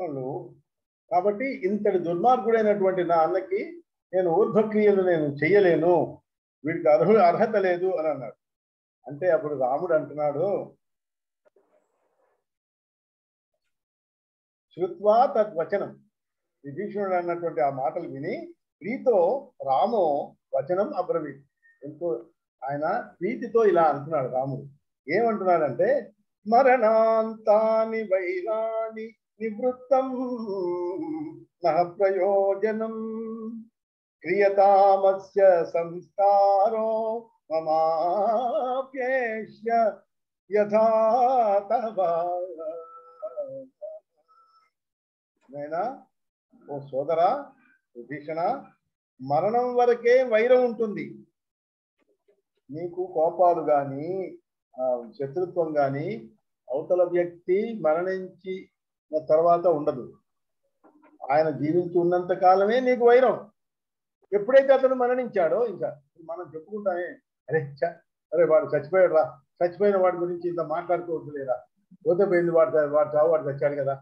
వాళ్ళు కాబట్టి ఇంతటి దుర్మార్గుడైనటువంటి నా అన్నకి నేను ఊర్ధ్వక్రియలు నేను చెయ్యలేను, వీడికి అర్హత లేదు అని అన్నాడు. అంటే అప్పుడు రాముడు అంటున్నాడు, శ్రుత్వా తద్వచనం, విభీషణుడు అన్నటువంటి ఆ మాటలు విని ప్రీతో రామో వచనం అబ్రవీత్. ఎంతో ఆయన ప్రీతితో ఇలా అంటున్నాడు రాముడు. ఏమంటున్నాడంటే, మరణాంతాని వైరాణి నివృత్తం నః ప్రయోజనం క్రియతామస్య సంస్కారో మమాప్యేష్య యథా తవ. నైనా ఓ సోదరా విభీషణ, మరణం వరకే వైరం ఉంటుంది. నీకు కోపాలు కానీ శత్రుత్వం కానీ అవతల వ్యక్తి మరణించిన తర్వాత ఉండదు. ఆయన జీవించి ఉన్నంత కాలమే నీకు వైరం. ఎప్పుడైతే అతను మరణించాడో ఇంకా మనం చెప్పుకుంటామే, అరే వాడు చచ్చిపోయాడు రా, చచ్చిపోయిన వాడి గురించి ఇంత మాట్లాడుకోవద్దు లేదా, పోతే పోయింది, వాడు చావు, వాడు చచ్చాడు కదా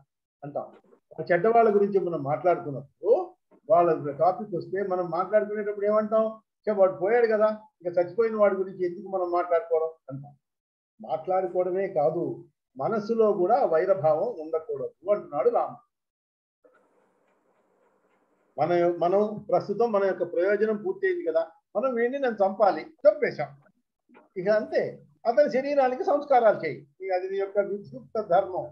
అంటాం. చెడ్డవాళ్ళ గురించి మనం మాట్లాడుకున్నప్పుడు వాళ్ళ టాపిక్ వస్తే మనం మాట్లాడుకునేటప్పుడు ఏమంటాం, వాడు పోయాడు కదా, ఇక చచ్చిపోయిన వాడి గురించి ఎందుకు మనం మాట్లాడుకోవడం అంటాం. మాట్లాడుకోవడమే కాదు, మనసులో కూడా వైరభావం ఉండకూడదు అంటున్నాడు రాముడు. మనం ప్రస్తుతం మన యొక్క ప్రయోజనం పూర్తయింది కదా, మనం వీడిని నేను చంపాలి, చంపేశాం, ఇక అంతే. అతని శరీరానికి సంస్కారాలు చేయి, ఇక అది నీ యొక్క విద్యుక్త ధర్మం.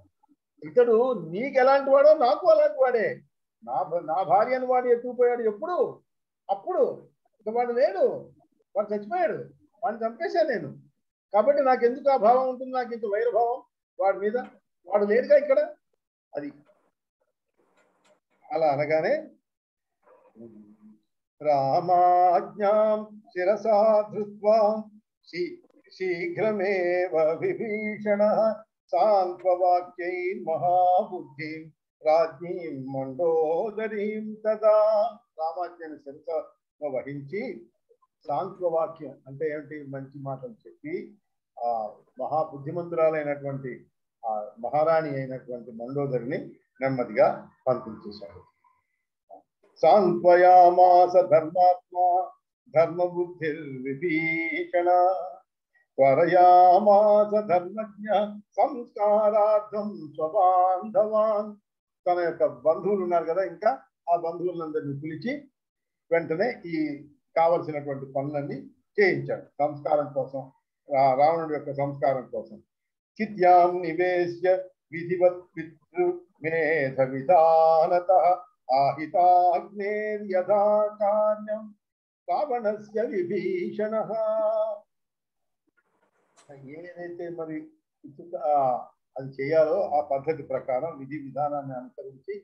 ఇతడు నీకు ఎలాంటి వాడో నాకు అలాంటి వాడే. నా భార్యను వాడు ఎత్తుకుపోయాడు ఎప్పుడు, అప్పుడు ఇక వాడు లేడు, వాడు చచ్చిపోయాడు, వాడిని చంపేశాను నేను. కాబట్టి నాకు ఎందుకు ఆ భావం ఉంటుంది, నాకు ఇంత వైరభావం వాడి మీద, వాడు లేడుగా ఇక్కడ. అది అలా అనగానే రామాజ్ఞాం శిరసా ధృత్వా శీఘ్రమేవ విభీషణ సాంత్వవాక్యై మహాబుద్ధిం రాజ్ఞీం మండోదరీం తదా. రామాజ్ఞని శిరసలో వహించి సాంత్వవాక్యం అంటే ఏమిటి, మంచి మాటలు చెప్పి ఆ మహాబుద్ధిమంతురాలైనటువంటి ఆ మహారాణి అయినటువంటి మండోదరిని నెమ్మదిగా పంపించేశాడు. సాంత్వయామాస ధర్మాత్మా ధర్మబుద్ధిర్విభీషణ త్వరయామాస ధర్మజ్ఞ సంస్కారార్థం స్వబాంధవాన్. తన యొక్క బంధువులు ఉన్నారు కదా, ఇంకా ఆ బంధువులందరినీ పిలిచి వెంటనే ఈ కావలసినటువంటి పనులన్నీ చేయించాడు సంస్కారం కోసం, రావణుడి యొక్క సంస్కారం కోసం. చిత్యాం నివేశ్య విధివత్ పితృ మేధ విధానత ఆహితాగ్నేర్యథా కార్యం రావణస్య విభీషణ. ఏదైతే మరి అది చేయాలో ఆ పద్ధతి ప్రకారం విధి విధానాన్ని అనుసరించి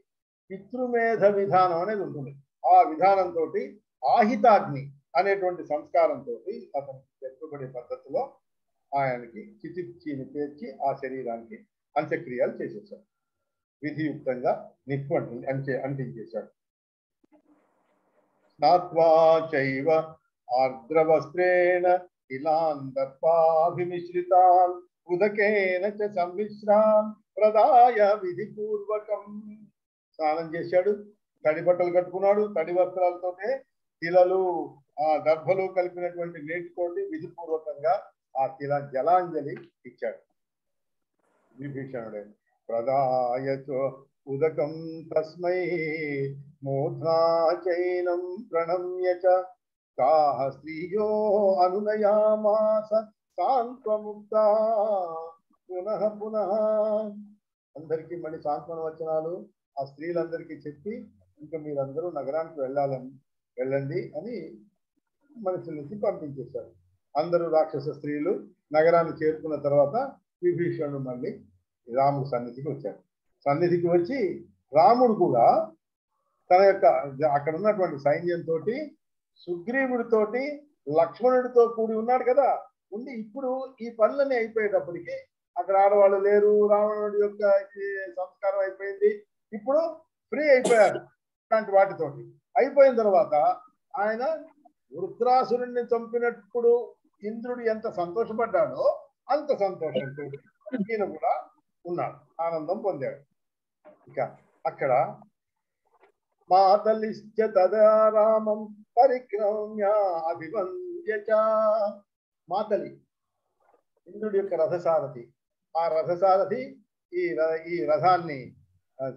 పితృమేధ విధానం అనేది ఉంటుంది. ఆ విధానంతో ఆహితాగ్ని అనేటువంటి సంస్కారంతో అతనికి చెప్పబడే పద్ధతిలో ఆయనకి చితిని పేర్చి ఆ శరీరానికి అంత్యక్రియలు చేసేసాడు. విధియుక్తంగా నిప్పు అంటించేశాడు. స్నాత్వా చైవ ఆర్ద్రవస్త్రేణ ఇలాందర్పాభిమిశ్రితాన్ ఉదకేన చ సమ్మిశ్రాన్ ప్రదాయ విధిపూర్వకం. స్నానం చేశాడు, తడి బట్టలు కట్టుకున్నాడు, తడి వస్త్రాలతోనే తిలలు ఆ దర్భలు కలిపినటువంటి నీటితోటి విధిపూర్వకంగా ఆ తిల జలాంజలి ఇచ్చాడు విభీషణుడే. ప్రదాయ ఉదకం తస్మై మూర్ధ్నా చైనం ప్రణమ్య చ కాః స్త్రీయో అనునయామాస సాంత్వముక్త పునః పునః. అందరికీ మళ్ళీ సాంత్వన వచనాలు ఆ స్త్రీలందరికీ చెప్పి ఇంకా మీరందరూ నగరానికి వెళ్ళండి అని మనుషులకి పంపించేశారు. అందరూ రాక్షస స్త్రీలు నగరాన్ని చేరుకున్న తర్వాత విభీషణుడు మళ్ళీ రాముడు సన్నిధికి వచ్చాడు. సన్నిధికి వచ్చి రాముడు కూడా తన యొక్క అక్కడ ఉన్నటువంటి సైన్యంతో సుగ్రీవుడితోటి లక్ష్మణుడితో కూడి ఉన్నాడు కదా, ఉండి ఇప్పుడు ఈ పనులన్నీ అయిపోయేటప్పటికి అక్కడ ఆడవాళ్ళు లేరు, రావణుడి యొక్క సంస్కారం అయిపోయింది, ఇప్పుడు ఫ్రీ అయిపోయారు. ఇలాంటి వాటితోటి అయిపోయిన తర్వాత ఆయన వృత్రాసురుణ్ణి చంపినప్పుడు ఇంద్రుడు ఎంత సంతోషపడ్డాడో అంత సంతోషంతో ఈయన కూడా ఉన్నాడు, ఆనందం పొందాడు. ఇక అక్కడ మాతలిశ్చ తదా రామం పరిక్రమ్య అభివంద్య చ. మాతలి ఇంద్రుడి యొక్క రథసారథి. ఆ రథసారథి ఈ రథాన్ని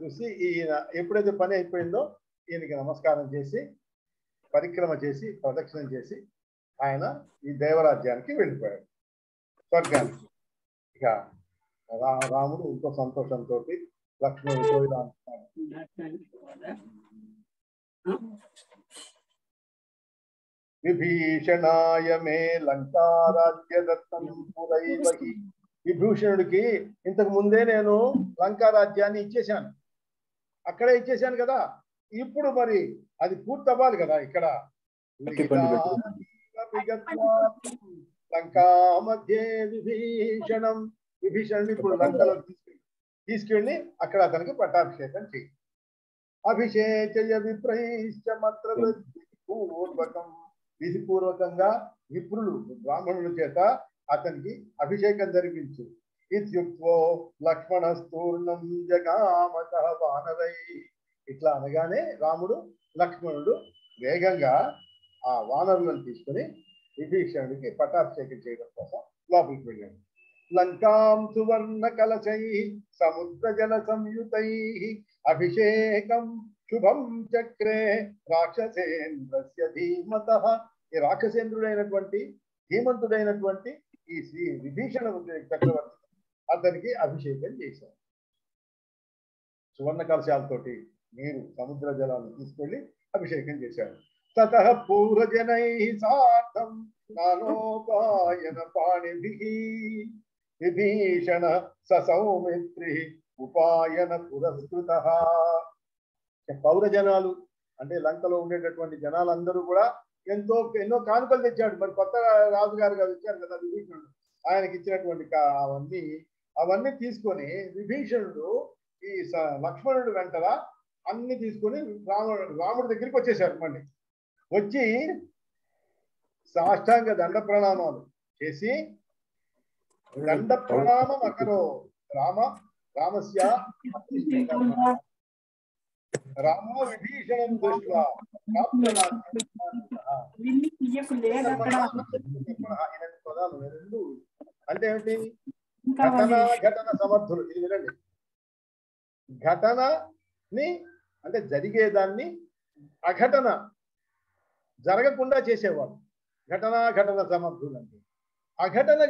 చూసి ఈయన ఎప్పుడైతే పని అయిపోయిందో ఈయనకి నమస్కారం చేసి పరిక్రమ చేసి ప్రదక్షిణం చేసి ఆయన ఈ దేవరాజ్యానికి వెళ్ళిపోయాడు, స్వర్గానికి. ఇక రాముడు ఇంకో సంతోషంతో లక్ష్మణుడితో ఇలా అంటున్నాడు, విభీషణాయ మే లంకారాజ్య దత్తం పురైవహి. విభూషణుడికి ఇంతకు ముందే నేను లంకా రాజ్యాన్ని ఇచ్చేశాను, అక్కడే ఇచ్చేశాను కదా, ఇప్పుడు మరి అది పూర్తి అవ్వాలి కదా. ఇక్కడ లంకా మధ్య విభీషణం, విభీషణుని ఇప్పుడు లంకలో తీసుకెళ్ళి అక్కడ అతనికి పట్టాభిషేకం చేయి. అభిషేచయ విప్రైశ్చ మత్ర పూర్వకం, విధిపూర్వకంగా విప్రులు బ్రాహ్మణుల చేత అతనికి అభిషేకం జరిపించు. ఇత్యుక్తో లక్ష్మణస్తూర్ణం జగామత వానరై. ఇట్లా అనగానే రాముడు లక్ష్మణుడు వేగంగా ఆ వానరులను తీసుకుని విభీషణుడికి పట్టాభిషేకం చేయడం కోసం లోపలికి వెళ్ళాడు. లంకాం సువర్ణ కలశై సముద్ర జల సంయుతై అభిషేకం శుభం చక్రే రాక్షసేంద్రస్య ధీమతః. ఈ రాక్షసేంద్రుడైనటువంటి ధీమంతుడైనటువంటి ఈ శ్రీ విభీషణ చక్రవర్తి అతనికి అభిషేకం చేశారు. సువర్ణ కలశాలతోటి నీరు సముద్ర జలాన్ని తీసుకెళ్లి అభిషేకం చేశారు. తతః పూర్వజనై సార్థం నానోపాయన పాణిభిః విభీషణ సౌమిత్రి ఉపాయన పురస్కృతః. పౌరజనాలు అంటే లంకలో ఉండేటటువంటి జనాలందరూ కూడా ఎన్నో కానుకలు తెచ్చాడు. మరి కొత్త రాజుగారు గారు ఇచ్చారు కదా విభీషణుడు, ఆయనకి ఇచ్చినటువంటి అవన్నీ తీసుకొని విభీషణుడు ఈ లక్ష్మణుడు వెంటరా అన్ని తీసుకొని రాముడి దగ్గరికి వచ్చేసారు. మళ్ళీ వచ్చి సాష్టాంగ దండ ప్రణామాలు చేసి దండ ప్రణామం అకరో రామస్య రామో విభీషణం దృష్ట్వా అంటే ఏమిటి? ఘటన సమర్థులు. ఇది వినండి, ఘటనని అంటే జరిగేదాన్ని అఘటన జరగకుండా చేసేవాడు ఘటన సమర్థుడు అంటే.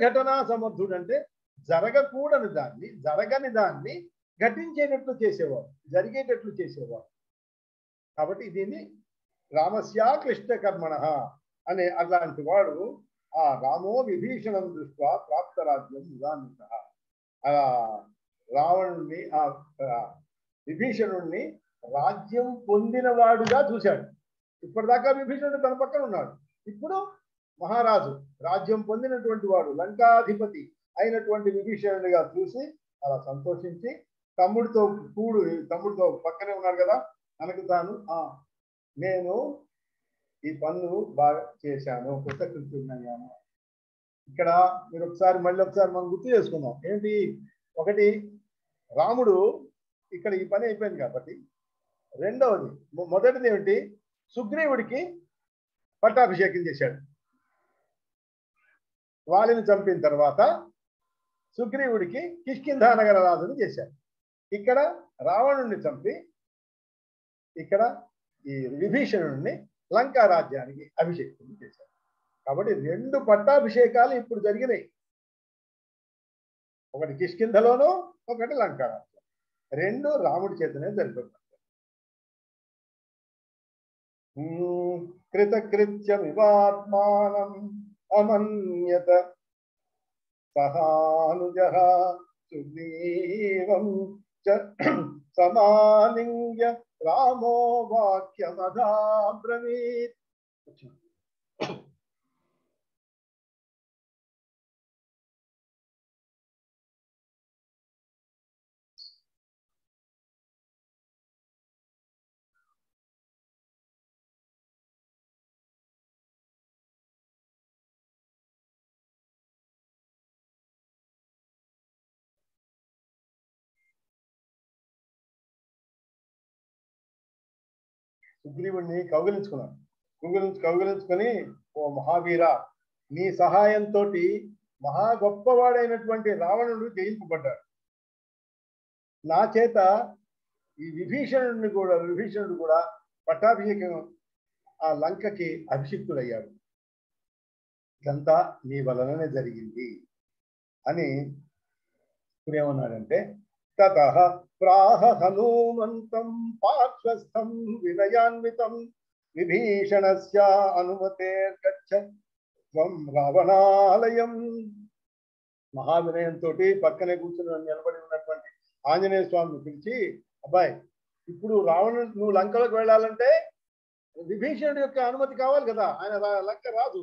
ఘటనా సమర్థుడు అంటే జరగకూడని దాన్ని జరగని దాన్ని ఘటించేటట్లు చేసేవాడు, జరిగేటట్లు చేసేవాడు. కాబట్టి దీన్ని రామస్యా క్లిష్ట కర్మణ అనే అట్లాంటి వాడు ఆ రామో విభీషణం దృష్ట్యా ప్రాప్త రాజ్యం నిదానిత. ఆ రావణుణ్ణి ఆ విభీషణుణ్ణి రాజ్యం పొందిన వాడుగా చూశాడు. ఇప్పటిదాకా విభీషణుడు తన పక్కన ఉన్నాడు, ఇప్పుడు మహారాజు రాజ్యం పొందినటువంటి వాడు లంకాధిపతి అయినటువంటి విభీషణుడిగా చూసి అలా సంతోషించి తమ్ముడితో పక్కనే ఉన్నారు కదా, తనకు తాను నేను ఈ పనులు బాగా చేశాను, కృతకృత్యుడయ్యాను. ఇక్కడ మీరు మళ్ళీ ఒకసారి మనం గుర్తు చేసుకుందాం. ఏంటి? ఒకటి, రాముడు ఇక్కడ ఈ పని అయిపోయింది కాబట్టి. రెండవది, మొదటిది ఏమిటి? సుగ్రీవుడికి పట్టాభిషేకం చేశాడు. వాలిని చంపిన తర్వాత సుగ్రీవుడికి కిష్కింధానగర రాజుని చేశాడు. ఇక్కడ రావణుణ్ణి చంపి ఇక్కడ ఈ విభీషణుడిని లంకా రాజ్యానికి అభిషేకం చేశారు. కాబట్టి 2 పట్టాభిషేకాలు ఇప్పుడు జరిగినాయి. ఒకటి కిష్కింధలోను, ఒకటి లంకా రాజ్యం. 2 రాముడి చేతనే జరిగిపోతాయి. కృతకృత్యమివాత్మానం అమన్యత సహానుజః సుగ్రీవం చ సమాలింగ్య రామో వాక్యమధాబ్రవీత్. సుగ్రీవుణ్ణి కౌగిలించుకున్నాడు. కౌగిలించుకొని, ఓ మహావీర, నీ సహాయంతో మహా గొప్పవాడైనటువంటి రావణుడు జయింపబడ్డాడు. నా చేత ఈ విభీషణుడు కూడా పట్టాభిషేకం ఆ లంకకి అభిషిక్తుడయ్యాడు. ఇదంతా నీ వలననే జరిగింది అని ఇప్పుడేమన్నాడంటే, తతః ప్రాహ హనుమంతం పార్శ్వస్థం వినయాన్వితం విభీషణస్య అనుమతేర్గచ్చ త్వం రావణాలయం. మహావినయంతో పక్కనే కూర్చుని నిలబడి ఉన్నటువంటి ఆంజనేయ స్వామిని పిలిచి, అబ్బాయి, ఇప్పుడు నువ్వు లంకలోకి వెళ్ళాలంటే విభీషణుడి యొక్క అనుమతి కావాలి కదా, ఆయన లంక రాదు.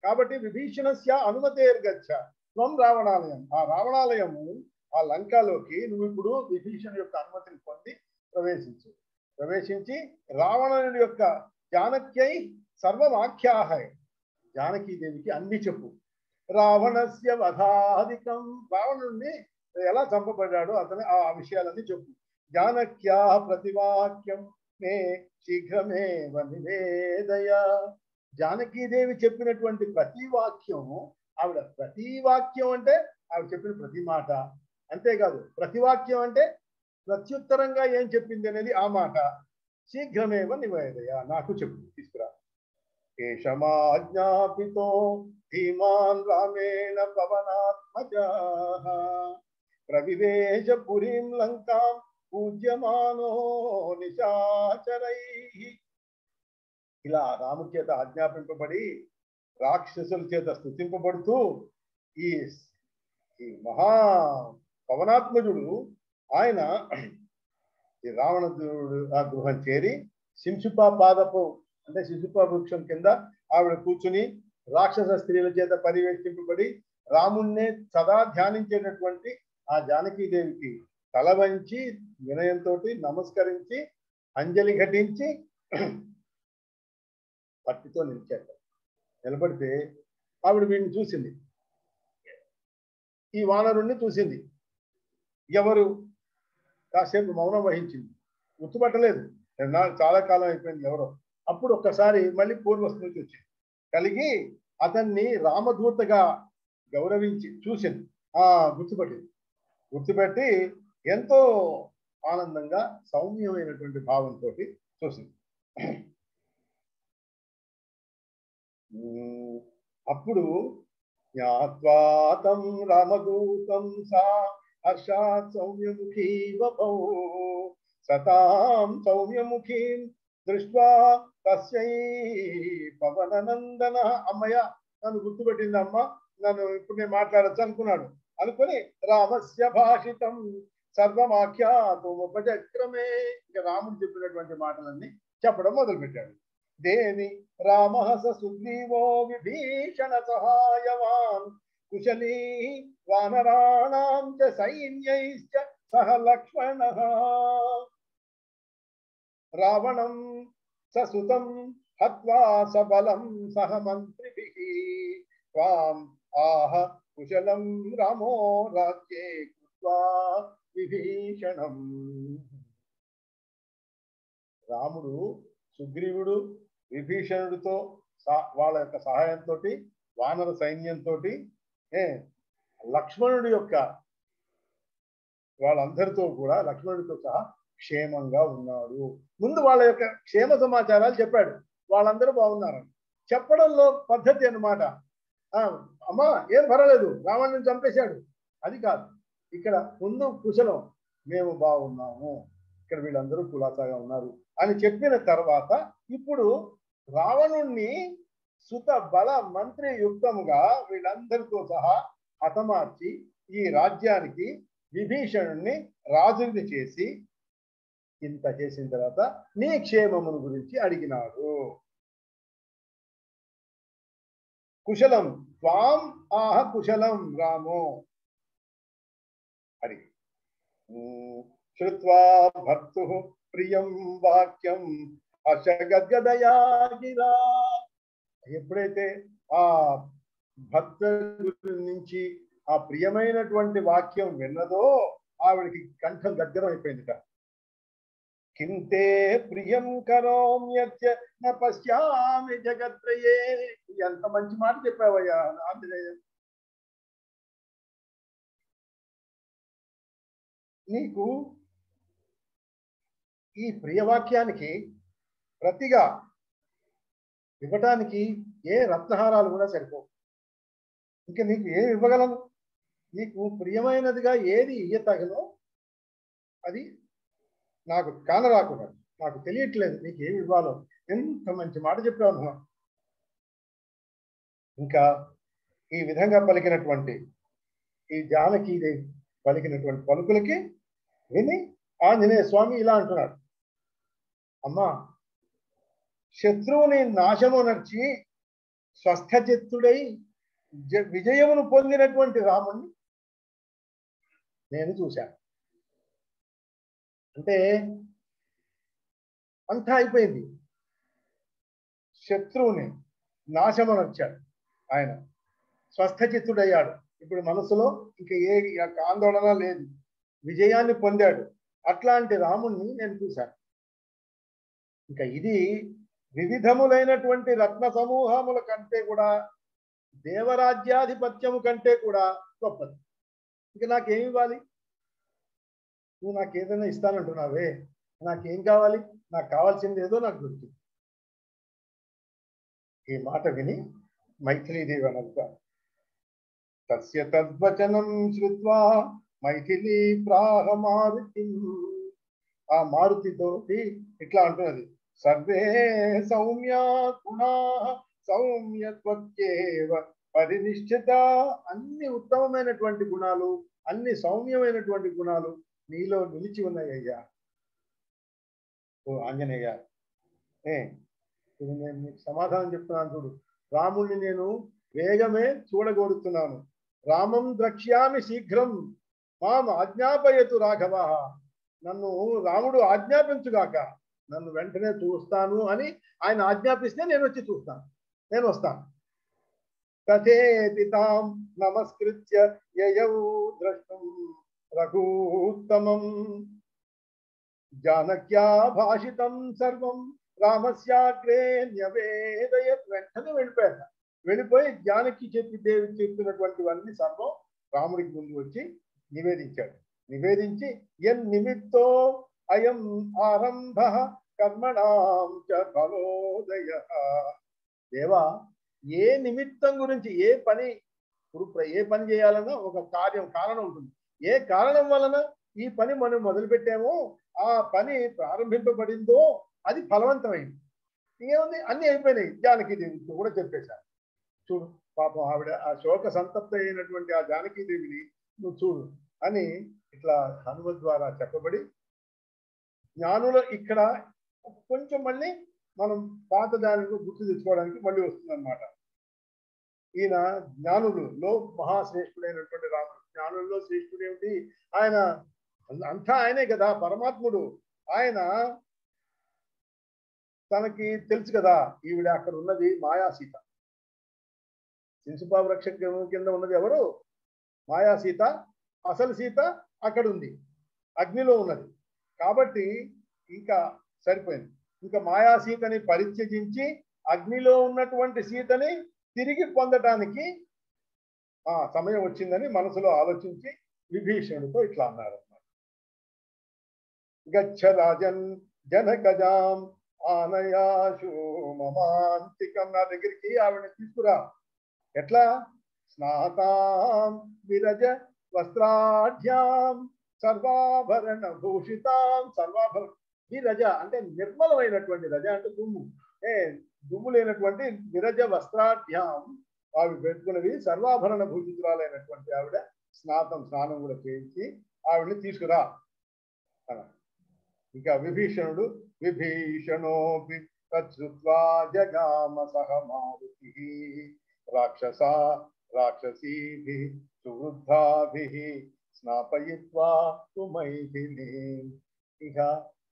కాబట్టి విభీషణస్య అనుమతేర్గచ్చ త్వం రావణాలయం, ఆ రావణాలయము ఆ లంకలోకి నువ్వు ఇప్పుడు విభీషణుడి యొక్క అనుమతిని పొంది ప్రవేశించి రావణుడి యొక్క జానక్యై సర్వమాఖ్యాహై, జానకీదేవికి అన్ని చెప్పు. రావణస్య వధాధికం, రావణుడిని ఎలా చంపబడ్డాడో అతను ఆ విషయాలన్నీ చెప్పు. జానక్యా ప్రతివాక్యం మే శీఘ్రమేవ నివేదయ. జానకీదేవి చెప్పినటువంటి ప్రతి వాక్యము, ప్రతి వాక్యం అంటే ఆవిడ చెప్పిన ప్రతి మాట, అంతేకాదు ప్రతి వాక్యం అంటే ప్రత్యుత్తరంగా ఏం చెప్పింది అనేది ఆ మాట. శీఘ్రమేవ నివేదయ, నాకు చెప్పు, తీసుకురా. కేశమాజ్ఞాపితో ధీమాన్ రామేణ పవనాత్మజః ప్రవివేశ పురీం లంకాం పూజ్యమానో నిశాచరైః. ఇలా రాముడి చేత ఆజ్ఞాపింపబడి రాక్షసుల చేత స్తుతింపబడుతూ ఈ మహా పవనాత్మజుడు ఆయన ఈ రావణుడు ఆ గృహం చేరి శింశుపా పాదపు అంటే శిశుపా వృక్షం కింద ఆవిడ కూర్చుని రాక్షస స్త్రీల చేత పరివేష్టింపబడి రాముణ్ణే సదా ధ్యానించేటటువంటి ఆ జానకీదేవికి తల వంచి వినయంతో నమస్కరించి అంజలి ఘటించి పట్టితో నిలబడితే ఆవిడ వీడిని చూసింది, ఈ వానరుణ్ణి చూసింది. ఎవరు? కాసేపు మౌనం వహించింది, గుర్తుపట్టలేదు. చాలా కాలం అయిపోయింది ఎవరో. అప్పుడు ఒక్కసారి మళ్ళీ పూర్వస్థితి వచ్చింది కలిగి అతన్ని రామదూతగా గౌరవించి చూసింది. గుర్తుపెట్టి ఎంతో ఆనందంగా సౌమ్యమైనటువంటి భావంతో చూసింది. అప్పుడు జ్ఞాత్వాతం రామదూతం సా హర్షాత్ సౌమ్యముఖీ వపౌ సతాం సౌమ్యముఖీం దృష్ట్వా తస్యై పవననందన. అమ్మయ్య, నన్ను గుర్తుపెట్టింది అమ్మ, నన్ను ఇప్పుడు నేను మాట్లాడచ్చు అనుకుని రామస్య భాషితం సర్వమాఖ్యాతుముపచక్రమే, ఇంకా రాముడు చెప్పినటువంటి మాటలన్నీ చెప్పడం మొదలుపెట్టాడు. దేవి రామ స సుగ్రీవో విభీషణ సహాయవాన్ కుశలీ వానరాణాం చ సైన్యైశ్చ సహ లక్ష్మణః రావణం ససుతం హత్వా సబలం సహ మంత్రిభిః త్వాం ఆహ కుశలం రామో రాజ్యే కృత్వా విభీషణం. రాముడు సుగ్రీవుడు విభీషణుడితో వాళ్ళ యొక్క సహాయంతో వానర సైన్యంతో లక్ష్మణుడి యొక్క వాళ్ళందరితో కూడా లక్ష్మణుడితో సహా క్షేమంగా ఉన్నాడు. ముందు వాళ్ళ యొక్క క్షేమ సమాచారాలు చెప్పాడు, వాళ్ళందరూ బాగున్నారని చెప్పడంలో పద్ధతి అన్నమాట. అమ్మా ఏం పర్వాలేదు, రావణుని చంపేశాడు అది కాదు, ఇక్కడ ముందు కుశలం, మేము బాగున్నాము, ఇక్కడ వీళ్ళందరూ కులాసాగా ఉన్నారు అని చెప్పిన తర్వాత ఇప్పుడు రావణుణ్ణి సుత బల మంత్రి యుక్తముగా వీళ్ళందరితో సహా హతమార్చి ఈ రాజ్యానికి విభీషణుణ్ణి రాజుని చేసి ఇంత చేసిన తర్వాత నీ క్షేమమును గురించి అడిగినాడు. కుశలం త్వాం ఆహ కుశలం రామో అడిగి శ్రుత్వా భర్తు ప్రియం వాక్యం అశగద్గదయా గిరా. ఎప్పుడైతే ఆ భర్త నుంచి ఆ ప్రియమైనటువంటి వాక్యం విన్నదో ఆవిడికి కంఠం గద్గరం అయిపోయిందిట. కింతే ప్రియం కరోమ్యత్య న పశ్యామి జగత్రయే. ఎంత మంచి మాట చెప్పావయ్యా ఆంజనేయ. నీకు ఈ ప్రియవాక్యానికి ప్రతిగా ఇవ్వటానికి ఏ రత్నహారాలు కూడా సరిపోవు. ఇంకా నీకు ఏమి ఇవ్వగలను? నీకు ప్రియమైనదిగా ఏది ఇయ్యతగనో అది నాకు కానరాకుండా, నాకు తెలియట్లేదు నీకు ఏమి ఇవ్వాలో. ఎంత మంచి మాట చెప్పావు. ఇంకా ఈ విధంగా పలికినటువంటి ఈ జానకీదేవి పలికినటువంటి పలుకులకి విని ఆంజనేయ స్వామి ఇలా అంటున్నాడు, అమ్మా, శత్రువుని నాశము నర్చి స్వస్థచిత్తుడై విజయమును పొందినటువంటి రాముణ్ణి నేను చూశాను. అంటే అంతా అయిపోయింది. శత్రువుని నాశమనొచ్చాడు ఆయన, స్వస్థచిత్తుడయ్యాడు. ఇప్పుడు మనసులో ఇంకా ఏ ఆందోళన లేదు, విజయాన్ని పొందాడు. అట్లాంటి రాముణ్ణి నేను చూశాను. ఇంకా ఇది వివిధములైనటువంటి రత్న సమూహముల కంటే కూడా, దేవరాజ్యాధిపత్యము కంటే కూడా గొప్పది. ఇంకా నాకేమి ఇవ్వాలి? నువ్వు నాకు ఏదైనా ఇస్తానంటున్నావే, నాకేం కావాలి? నాకు కావాల్సింది ఏదో నాకు దొరికింది. ఈ మాట విని మైథిలీదేవి అనంత తస్య తద్వచనం శ్రుత్వా మైథిలి ప్రాహ మారుతి. ఆ మారుతితోటి ఇట్లా అంటున్నది, సర్వే సౌమ్య గుణా సౌమ్యత్వకేవ పరినిష్ఠిత. అన్ని ఉత్తమమైనటువంటి గుణాలు, అన్ని సౌమ్యమైనటువంటి గుణాలు నీలో నిలిచి ఉన్నాయ్యా. ఓ ఆంజనేయ, ఇది నేను నీకు సమాధానం చెప్తున్నాను చూడు. రాముణ్ణి నేను వేగమే చూడగోరుతున్నాను. రామం ద్రక్ష్యామి శీఘ్రం మాం ఆజ్ఞాపయతు రాఘవ. నన్ను రాముడు ఆజ్ఞాపించుగాక, నన్ను వెంటనే చూస్తాను అని ఆయన ఆజ్ఞాపిస్తే నేను వచ్చి చూస్తాను, నేను వస్తాను. తథేతి తాం నమస్కృత్య యయౌ ద్రష్టం రఘూత్తమం జానక్యా భాషితం సర్వం రామస్యాగ్రే న్యవేదయత్. వెంటనే వెళ్ళిపోయాడు. వెళ్ళిపోయి జానకి చెప్పినటువంటివన్నీ సర్వం రాముడికి ముందు వచ్చి నివేదించాడు. నివేదించి ఎన్ నిమిత్తో అయం ఆరంభ కర్మణాం చ ఫలోదయ. దేవా, ఏ నిమిత్తం గురించి, ఏ పని, ఇప్పుడు ఏ పని చేయాలన్నా ఒక కారణం ఉంటుంది. ఏ కారణం వలన ఈ పని మనం మొదలుపెట్టామో, ఆ పని ప్రారంభింపబడిందో అది ఫలవంతమైంది. ఇంకేముంది, అన్ని అయిపోయినాయి. జానకీదేవితో కూడా చెప్పేశారు. చూడు పాపం ఆవిడ ఆ శోక సంతప్త అయినటువంటి ఆ జానకీదేవిని నువ్వు చూడు అని ఇట్లా హనుమత్ ద్వారా చెప్పబడి, జ్ఞానులు ఇక్కడ కొంచెం మళ్ళీ మనం పాత దానికి గుర్తు తెచ్చుకోవడానికి మళ్ళీ వస్తుందన్నమాట. ఈయన జ్ఞానులలో మహాశ్రేష్ఠుడైనటువంటి రాముడు. జ్ఞానుల్లో శ్రేష్ఠుడు ఏమిటి? ఆయన అంతా ఆయనే కదా, పరమాత్ముడు. ఆయన తనకి తెలుసు కదా, ఈవిడ అక్కడ ఉన్నది మాయాసీత. శిశుపాప రక్షక కింద ఉన్నది ఎవరు? మాయాసీత. అసలు సీత అక్కడ ఉంది, అగ్నిలో ఉన్నది. కాబట్టి ఇంకా సరిపోయింది. ఇంకా మాయాసీతని పరిత్యజించి అగ్నిలో ఉన్నటువంటి సీతని తిరిగి పొందటానికి సమయం వచ్చిందని మనసులో ఆలోచించి విభీషణుడితో ఇట్లా అన్నారు. గచ్చ రాజన్ జనకజాం ఆనయాశు మమాంతికం. నా దగ్గరికి ఆవిడని తీసుకురా. ఎట్లా? స్నాతాం విరజ వస్త్రాఢ్యాం సర్వాభరణ భూషితాం. సర్వాభరణ, విరజ అంటే నిర్మలమైనటువంటి, రజ అంటే దుమ్ము, దుమ్ము లేనటువంటి విరజ వస్త్రాఢ్యాం, ఆవిడ పెట్టుకున్నవి సర్వాభరణ భూషితురాలైనటువంటి ఆవిడ స్నానం కూడా చేయించి ఆవిడని తీసుకురా. ఇక విభీషణుడు విభీషణోపి తచ్చుత్వా జగామ సహ మారుతి రాక్షసీభి సువృద్ధాభి స్నాపయిత్వా తు మైథిలి. ఇక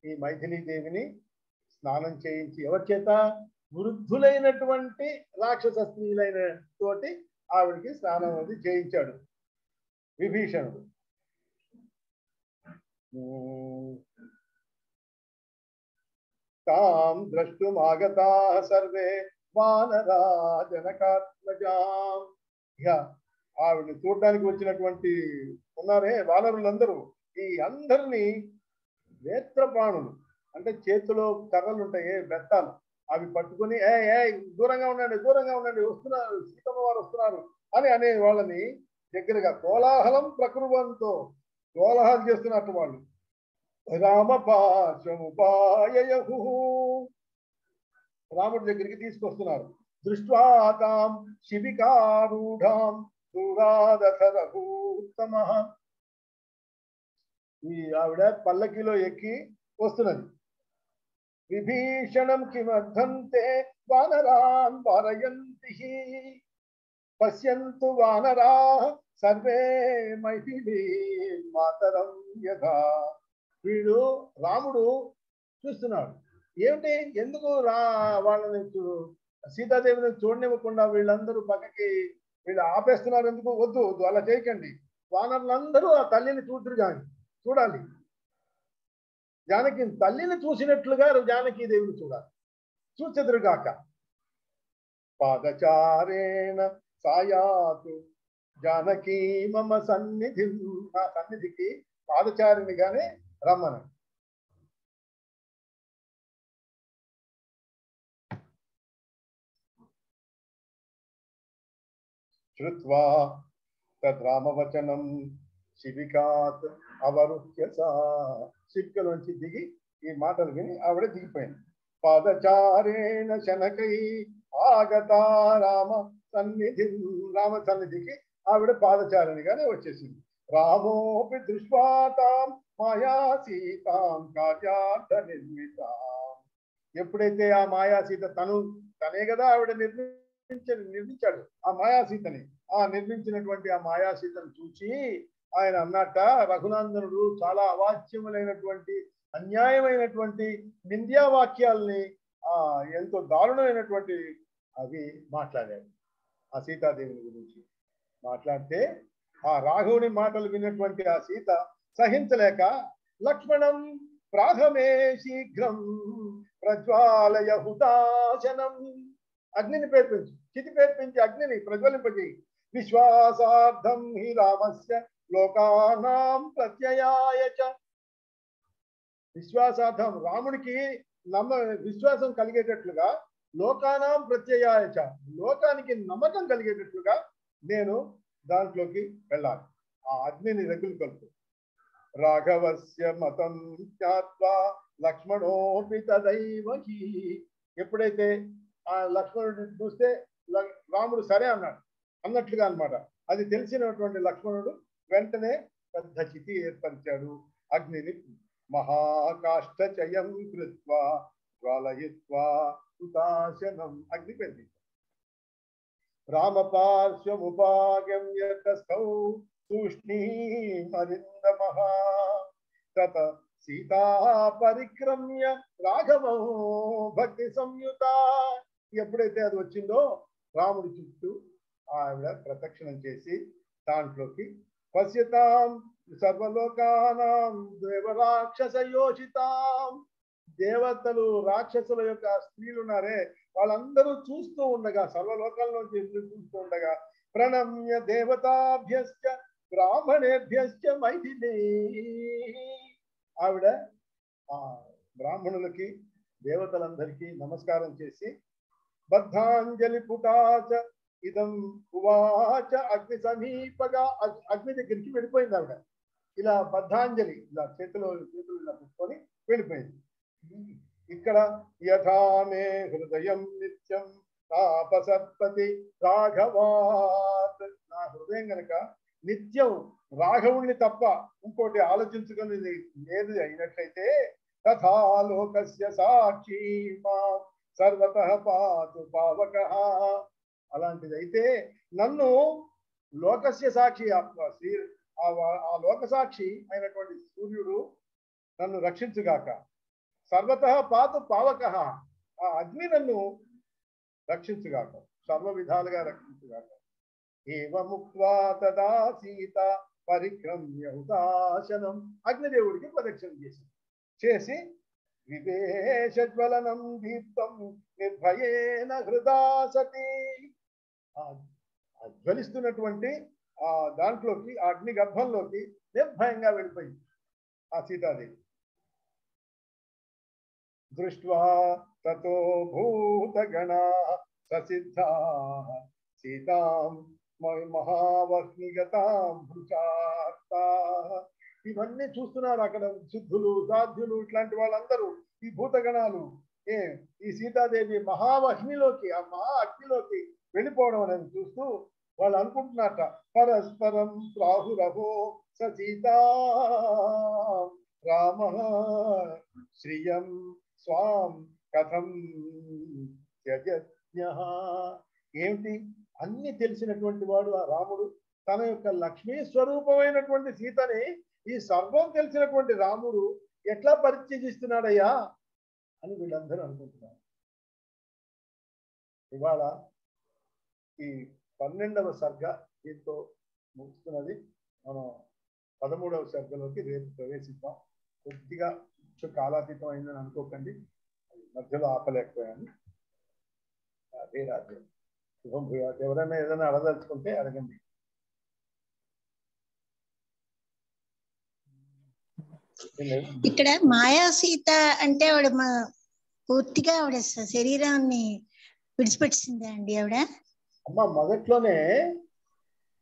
ఈ మైథిలీదేవిని స్నానం చేయించి, ఎవరి చేత? వృద్ధులైనటువంటి రాక్షస స్త్రీలైన తోటి ఆవిడికి స్నానం అది చేయించాడు విభీషణుడు. తాం ద్రష్టుమాగతా సర్వే వానరా జనకాత్మజాం. ఇక ఆవిడని చూడడానికి వచ్చినటువంటి ఉన్నారే వానరులందరూ, ఈ అందరినీ నేత్రపాణులు అంటే చేతిలో కర్రలు ఉంటాయి బెత్తాలు, అవి పట్టుకుని దూరంగా ఉండండి దూరంగా ఉండండి వస్తున్నారు సీతమ్మ వారు వస్తున్నారు అని అనే వాళ్ళని దగ్గరగా కోలాహలం ప్రకృవంతో కోలాహలం చేస్తున్నట్టు వాళ్ళు. రామపాశముపాయయహు, రాముడి దగ్గరికి తీసుకొస్తున్నారు. దృష్ట్వాతాం శిబికారూఢాం దూరాదథరభూత్తమ, ఈ ఆవిడ పల్లకిలో ఎక్కి వస్తున్నది. విభీషణం కిమర్థంతే వానరాన్ వారయంతి పశ్యంతు వానరా సర్వే మైథిలీ మాతరం యథా. వీడు రాముడు చూస్తున్నాడు, ఏమిటి ఎందుకు వాళ్ళని సీతాదేవిని చూడనివ్వకుండా వీళ్ళందరూ పక్కకి వీళ్ళు ఆపేస్తున్నారు, ఎందుకు? వద్దు వద్దు అలా చేయకండి, వానరులందరూ ఆ తల్లిని చూద్దరు కానీ చూడాలి, జానకి తల్లిని చూసినట్లుగా జానకీదేవిని చూడాలి, చూచెదురుగాక. పాదచారేణ సాయాతు జానకి మమ సన్నిధి, నా సన్నిధికి పాదచారినిగానే రమ్మను. శ్రుత్వా తద్రామవచనం శిబికాత్ అవరుహ్య సా, శిబికలోంచి దిగి ఈ మాటలు విని ఆవిడ దిగిపోయింది. పాదచారేణ శనకై ఆగతా రామ సన్నిధి, రామ సన్నిధికి ఆవిడ పాదచారిణిగానే వచ్చేసింది. రామోపి దృష్వాతాం మాయా సీతాం కార్యార్థ నిర్మితాం. ఎప్పుడైతే ఆ మాయా సీత తనే కదా ఆవిడ నిర్మించాడు ఆ మాయా సీతని, ఆ నిర్మించినటువంటి ఆ మాయా సీతను చూసి ఆయన అన్నట్ట, రఘునందనుడు చాలా అవాచ్యములైనటువంటి అన్యాయమైనటువంటి నింద్యా వాక్యాలని ఎంతో దారుణమైనటువంటి అవి మాట్లాడాడు ఆ సీతాదేవిని గురించి. మాట్లాడితే ఆ రాఘవుని మాటలు విన్నటువంటి ఆ సీత సహించలేక లక్ష్మణం ప్రాథమే శీఘ్రం ప్రజ్వాలయ హుతాశనం, అగ్నిని పేర్పించి చితి పేర్పించి అగ్నిని ప్రజ్వలింపజేయి. విశ్వాసార్థం హి రామస్య లోకానాం ప్రత్యయాయ చ, విశ్వాసార్థం రాముడికి విశ్వాసం కలిగేటట్లుగా, లోకానాం ప్రత్యయాయ చ లోకానికి నమ్మకం కలిగేటట్లుగా నేను దాంట్లోకి వెళ్ళాలి. ఆ అగ్నిని రగులు కలుపు. రాఘవస్య మతం జ్ఞాత్వా లక్ష్మణోపి తదైవహి, ఎప్పుడైతే ఆ లక్ష్మణుడిని చూస్తే రాముడు సరే అన్నట్లుగా అన్నమాట. అది తెలిసినటువంటి లక్ష్మణుడు వెంటనే పెద్ద చితి ఏర్పరిచాడు, అగ్నిని మహాకాష్టచయం కృత్వా జ్వాలయిత్వా హుతాశనం, అగ్ని పెంచాడు. రామపార్శ్వముపాగమ్య తస్థౌ తూష్ణీమరిందమః తత సీతా పరిక్రమ్య రాఘవో భక్తి సంయుత, ఎప్పుడైతే అది వచ్చిందో రాముడి చుట్టూ ఆవిడ ప్రదక్షిణం చేసి దాంట్లోకి పశ్యతాం సర్వలోకానాం దేవరాక్షస యోషితాం, దేవతలు రాక్షసుల యొక్క స్త్రీలు ఉన్నారే వాళ్ళందరూ చూస్తూ ఉండగా, సర్వలోకాల్లోంచి చూస్తూ ఉండగా, ప్రణమ్య దేవతాభ్యశ్చ బ్రాహ్మణేభ్యశ్చ మైథిలీ, ఆవిడ ఆ బ్రాహ్మణులకి దేవతలందరికీ నమస్కారం చేసి బద్ధాంజలి పుటాచ ఇదం ఉవాచ అగ్ని సమీపగా, అగ్ని దగ్గరికి వెళ్ళిపోయింది ఆవిడ. ఇలా బద్ధాంజలి ఇలా చేతులు ఇలా పెట్టుకొని వెళ్ళిపోయింది. ఇక్కడ యథామే హృదయం నిత్యం తాపసత్పతి రాఘవాత్, నా హృదయం గనక నిత్యం రాఘవుణ్ణి తప్ప ఇంకోటి ఆలోచించుకుని లేదు అయినట్లయితే తథా లోకస్య సాక్షి సర్వతః పాతు పావకః, అలాంటిదైతే నన్ను లోకస్య సాక్షి ఆ లోక సాక్షి అయినటువంటి సూర్యుడు నన్ను రక్షించుగాక. సర్వతః పాతు పావకః, ఆ అగ్ని నన్ను రక్షించుగాక, సర్వ విధాలుగా రక్షించుగాక. ఏవముక్త్వా తదా సీత పరిక్రమ్య హుతాశనం, అగ్నిదేవుడికి ప్రదక్షిణ చేసి వివేశజ్వలనం దీప్తం నిర్భయేన హృదా సతి. ఆ జ్వలిస్తున్నటువంటి ఆ దాంట్లోకి, ఆ అగ్ని గర్భంలోకి నిర్భయంగా వెళ్ళిపోయింది ఆ సీతాదేవి. దృష్ట్వా తతో భూతగణా ససిద్ధా సీతాం మహావహ్నిగతాం భృచార్తా. ఇవన్నీ చూస్తున్నారు అక్కడ సిద్ధులు, సాధ్యులు, ఇట్లాంటి వాళ్ళందరూ, ఈ భూతగణాలు ఈ సీతాదేవి మహావహ్నిలోకి, ఆ మహా అగ్నిలోకి వెళ్ళిపోవడం అనేది చూస్తూ వాళ్ళు అనుకుంటున్నట్ట, పరస్పరం రాహురహో సీతా రామ శ్రియం స్వాం కథం త్యజజ్ఞః. ఏమిటి, అన్ని తెలిసినటువంటి వాడు ఆ రాముడు తన యొక్క లక్ష్మీ స్వరూపమైనటువంటి సీతని ఈ సర్వం తెలిసినటువంటి రాముడు ఎట్లా పరిత్యజిస్తున్నాడయ్యా అని వీళ్ళందరూ అనుకుంటున్నారు. ఇవాళ ఈ 12వ సర్గ దీంతో ముగుస్తున్నది. మనం 13వ సర్గలోకి రేపు ప్రవేశిద్దాం. కొద్దిగా కాలాతీతం అయిందని అనుకోకండి, మధ్యలో ఆపలేకపోయాను. అదే రాజే శుభం భూయాత్. ఎవరైనా ఏదైనా అడదలుచుకుంటే అడగండి. ఇక్కడ మాయా సీత అంటే ఆవిడ పూర్తిగా ఆవిడ శరీరాన్ని విడిచిపెట్టిందా అండి ఆవిడ? అమ్మ మొదట్లోనే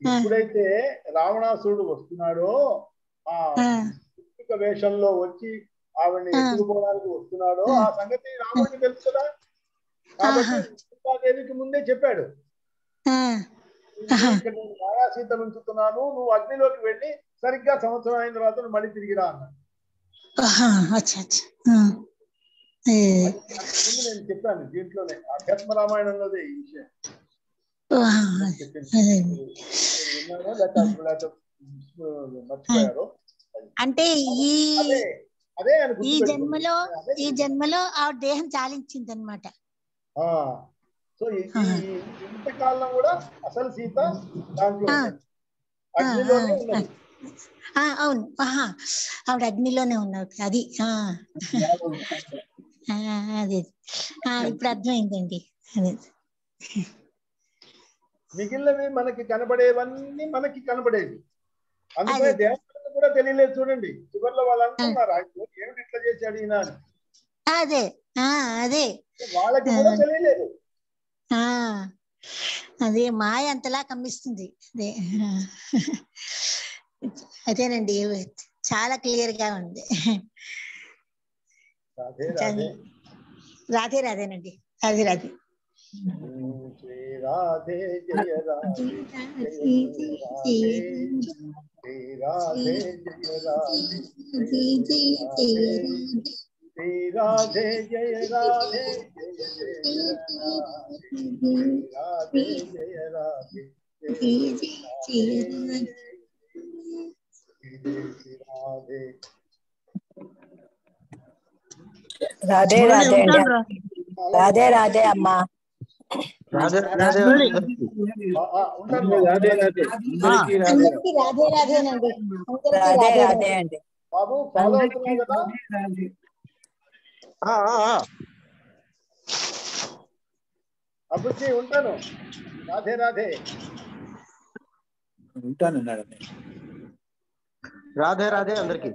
ఎప్పుడైతే రావణాసురుడు వస్తున్నాడో ఆ వేషంలో వచ్చి ఆవిడని ఎత్తుకుపోవడానికి వస్తున్నాడో ఆ సంగతి రాముడికి తెలుసు కదా. కాబట్టి సీతాదేవికి ముందే చెప్పాడు, ఇక్కడ నేను మాయా సీత ఉంచుతున్నాను, నువ్వు అగ్నిలోకి వెళ్ళి సరిగ్గా సంవత్సరం అయిన తర్వాత మళ్ళీ తిరిగిరా అన్నాడు. ముందు నేను చెప్పాను దీంట్లోనే, అధ్యాత్మ రామాయణంలోదే ఈ విషయం. మర్చిపోయారు. అంటే అదే ఈ జన్మలో ఆవిడ దేహం చాలించింది అనమాట. సో ఇంతకాలం కూడా అసలు సీత దాంట్లో అగ్నిలోనే ఉన్నది. అవును, ఆవిడ అగ్నిలోనే ఉన్నారు. అది అదే ఇప్పుడు అర్థమైందండి. అదే మిగిలినవి మనకి కనబడేవన్నీ మనకి కనబడేవి, అందుకనే దేవతలకు కూడా తెలియలేదు. చూడండి చివరిలో వాళ్ళు అనుకున్నారు ఏమిటి ఇట్లా చేశాడు ఈయన అని. అదే అదే వాళ్ళకి కూడా తెలియలేదు. అదే మాయ అంతలా కమ్మిస్తుంది. అదేనండి, చాలా క్లియర్ గా ఉంది. రాధే రాధేనండి, రాధే రాధే. శ్రీ రాధే జయ రాధే, శ్రీ రాధే జయ రాధే, శ్రీ రాధే జయ రాధే, రాధే జయ రాధే, రాధే రాధే అండి. రాధే రాధే అమ్మా. రాధే రాధే అండి. బాబు ఫాలో అవుతున్నావు కదా? అబ్బుజీ ఉంటాను. రాధే రాధే. ఉంటాను. రాధే రాధే అందరికి.